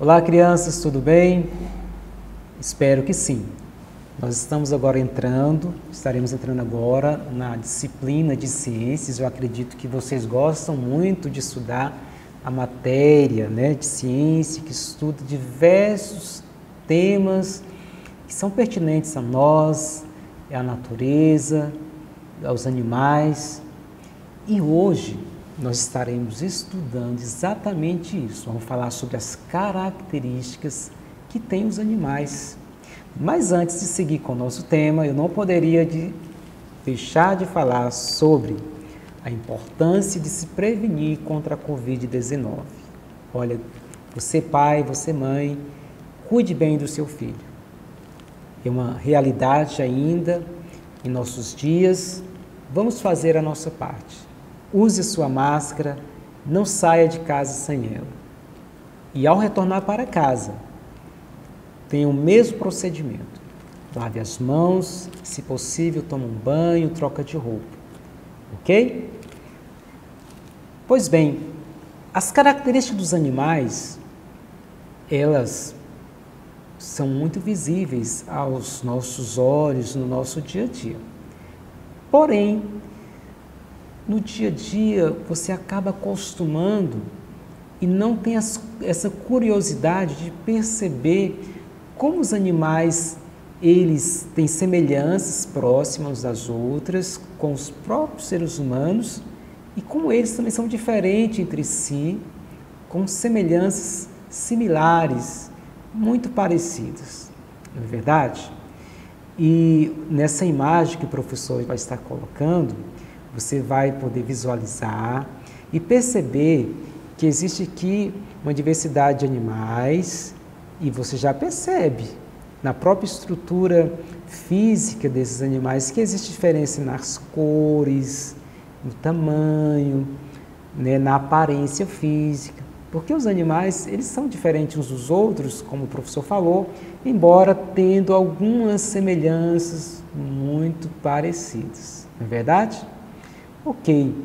Olá, crianças, tudo bem? Espero que sim. Nós estaremos entrando agora na disciplina de ciências. Eu acredito que vocês gostam muito de estudar a matéria, de ciência, que estuda diversos temas que são pertinentes a nós, à natureza, aos animais. E hoje nós estaremos estudando exatamente isso. Vamos falar sobre as características que têm os animais. Mas antes de seguir com o nosso tema, eu não poderia deixar de falar sobre a importância de se prevenir contra a Covid-19. Olha, você pai, você mãe, cuide bem do seu filho. É uma realidade ainda em nossos dias. Vamos fazer a nossa parte. Use sua máscara, não saia de casa sem ela. E ao retornar para casa, tenha o mesmo procedimento. Lave as mãos, se possível, tome um banho, troca de roupa. Ok? Pois bem, as características dos animais, elas são muito visíveis aos nossos olhos no nosso dia a dia. Porém, no dia a dia, você acaba acostumando e não tem essa curiosidade de perceber como os animais, eles têm semelhanças próximas das outras, com os próprios seres humanos, e como eles também são diferentes entre si, com semelhanças similares, muito parecidas. Não é verdade? E nessa imagem que o professor vai estar colocando, você vai poder visualizar e perceber que existe aqui uma diversidade de animais e você já percebe na própria estrutura física desses animais que existe diferença nas cores, no tamanho, na aparência física. Porque os animais, eles são diferentes uns dos outros, como o professor falou, embora tendo algumas semelhanças muito parecidas. Não é verdade? Ok,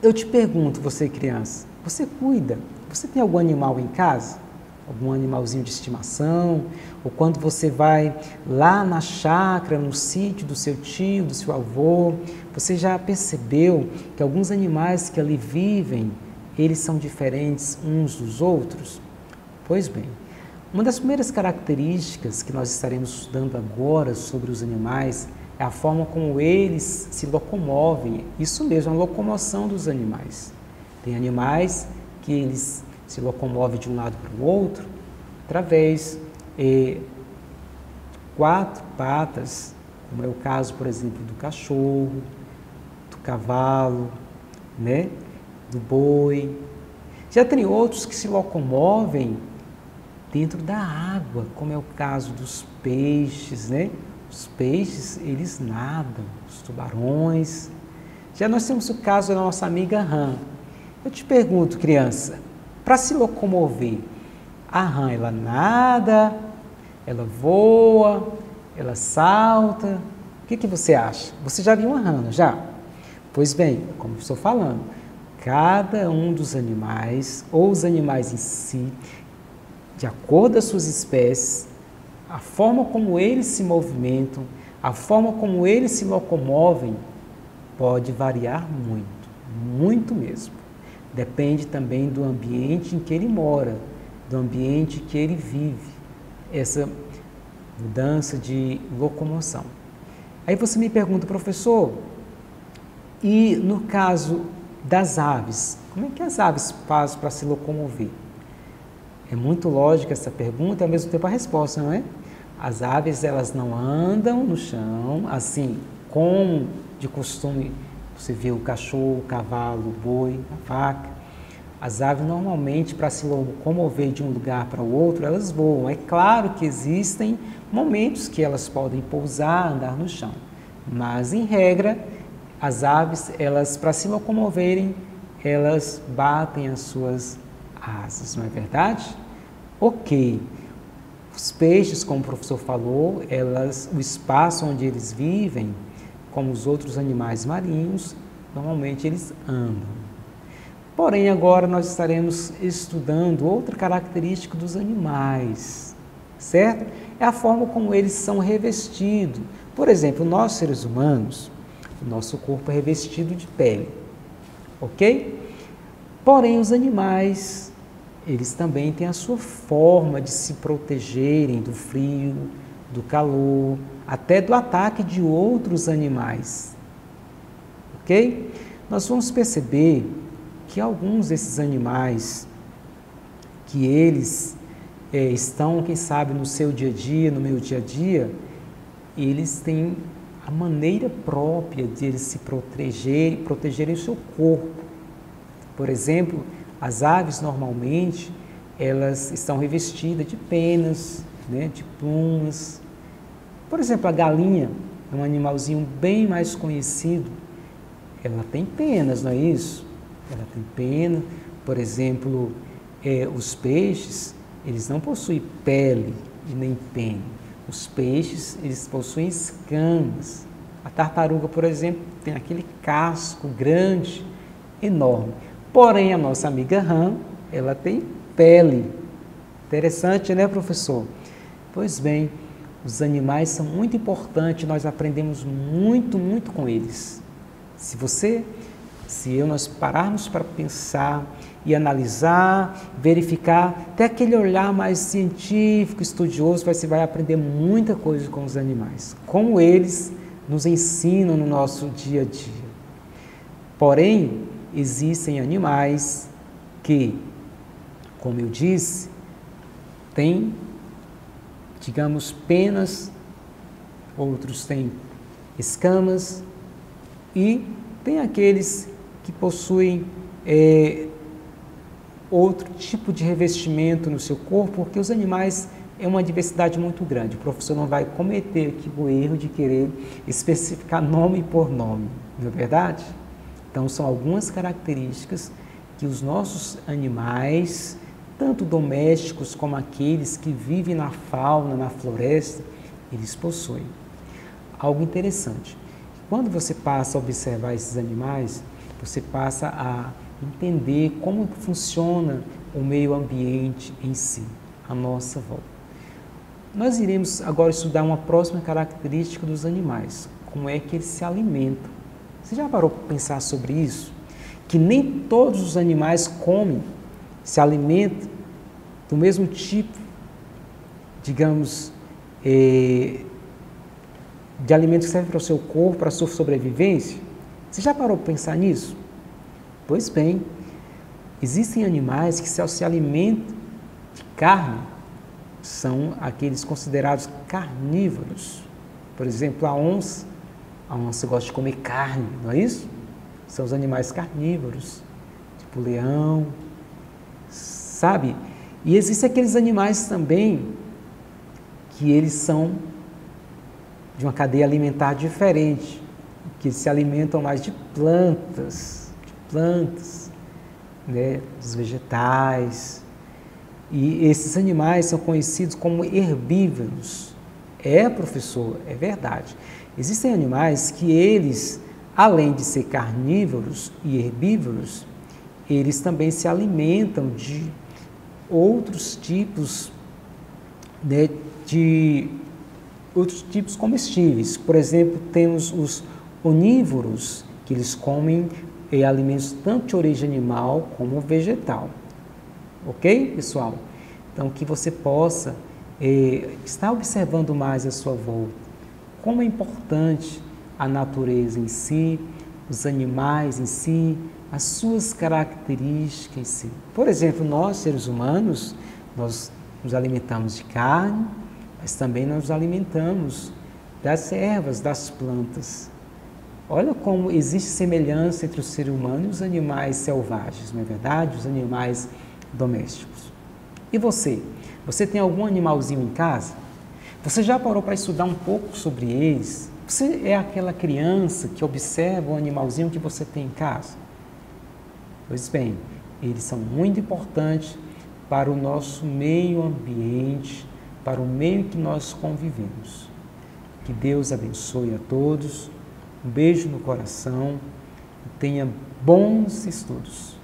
eu te pergunto, você criança, você cuida? Você tem algum animal em casa? Algum animalzinho de estimação? Ou quando você vai lá na chácara, no sítio do seu tio, do seu avô, você já percebeu que alguns animais que ali vivem, eles são diferentes uns dos outros? Pois bem, uma das primeiras características que nós estaremos estudando agora sobre os animais é a forma como eles se locomovem. Isso mesmo, a locomoção dos animais. Tem animais que eles se locomovem de um lado para o outro através de 4 patas, como é o caso, por exemplo, do cachorro, do cavalo, do boi. Já tem outros que se locomovem dentro da água, como é o caso dos peixes, Os peixes, eles nadam, os tubarões. Já nós temos o caso da nossa amiga rã. Eu te pergunto, criança, para se locomover, a rã, ela nada, ela voa, ela salta? O que você acha? Você já viu uma rã, não já? Pois bem, como eu estou falando, cada um dos animais, ou os animais em si, de acordo com as suas espécies, a forma como eles se movimentam, a forma como eles se locomovem, pode variar muito, muito mesmo. Depende também do ambiente em que ele mora, do ambiente que ele vive, essa mudança de locomoção. Aí você me pergunta, professor, e no caso das aves, como é que as aves fazem para se locomover? É muito lógica essa pergunta e ao mesmo tempo a resposta, não é? As aves, elas não andam no chão, assim como de costume você vê o cachorro, o cavalo, o boi, a vaca. As aves normalmente, para se locomover de um lugar para o outro, elas voam. É claro que existem momentos que elas podem pousar, andar no chão, mas em regra, as aves, elas para se locomoverem, elas batem as suas asas, não é verdade? Ok. Os peixes, como o professor falou, o espaço onde eles vivem, como os outros animais marinhos, normalmente eles andam. Porém, agora nós estaremos estudando outra característica dos animais, certo? É a forma como eles são revestidos. Por exemplo, nós seres humanos, o nosso corpo é revestido de pele, ok? Porém, os animais, eles também têm a sua forma de se protegerem do frio, do calor, até do ataque de outros animais, ok? Nós vamos perceber que alguns desses animais, que eles estão, quem sabe, no seu dia a dia, no meu dia a dia, eles têm a maneira própria de eles se protegerem o seu corpo. Por exemplo, as aves normalmente, elas estão revestidas de penas, né, de plumas. Por exemplo, a galinha é um animalzinho bem mais conhecido, ela tem penas, não é isso? Ela tem pena. Por exemplo, os peixes, eles não possuem pele e nem pena. Os peixes, eles possuem escamas. A tartaruga, por exemplo, tem aquele casco grande, enorme. Porém, a nossa amiga rã, ela tem pele. Interessante, né, professor? Pois bem, os animais são muito importantes, nós aprendemos muito, muito com eles. Nós pararmos para pensar e analisar, verificar, ter aquele olhar mais científico, estudioso, você vai aprender muita coisa com os animais, como eles nos ensinam no nosso dia a dia. Porém, existem animais que, como eu disse, têm, digamos, penas, outros têm escamas e tem aqueles que possuem outro tipo de revestimento no seu corpo, porque os animais é uma diversidade muito grande. O professor não vai cometer aqui o erro de querer especificar nome por nome, não é verdade? Então, são algumas características que os nossos animais, tanto domésticos como aqueles que vivem na fauna, na floresta, eles possuem. Algo interessante. Quando você passa a observar esses animais, você passa a entender como funciona o meio ambiente em si, à nossa volta. Nós iremos agora estudar uma próxima característica dos animais, como é que eles se alimentam. Você já parou para pensar sobre isso? Que nem todos os animais comem, se alimentam do mesmo tipo, digamos, de alimento que serve para o seu corpo, para a sua sobrevivência? Você já parou para pensar nisso? Pois bem, existem animais que se alimentam de carne, são aqueles considerados carnívoros. Por exemplo, a onça gosta de comer carne, não é isso? São os animais carnívoros, tipo o leão, sabe? E existem aqueles animais também que eles são de uma cadeia alimentar diferente, que se alimentam mais de plantas, né, dos vegetais. E esses animais são conhecidos como herbívoros. Professor, é verdade. Existem animais que eles, além de ser carnívoros e herbívoros, eles também se alimentam de outros tipos, né, de outros tipos comestíveis. Por exemplo, temos os onívoros, que eles comem alimentos tanto de origem animal como vegetal. Ok, pessoal? Então, que você possa estar observando mais a sua volta, como é importante a natureza em si, os animais em si, as suas características em si. Por exemplo, nós, seres humanos, nós nos alimentamos de carne, mas também nós nos alimentamos das ervas, das plantas. Olha como existe semelhança entre o ser humano e os animais selvagens, não é verdade? Os animais domésticos. E você? Você tem algum animalzinho em casa? Você já parou para estudar um pouco sobre eles? Você é aquela criança que observa o animalzinho que você tem em casa? Pois bem, eles são muito importantes para o nosso meio ambiente, para o meio que nós convivemos. Que Deus abençoe a todos, um beijo no coração e tenha bons estudos.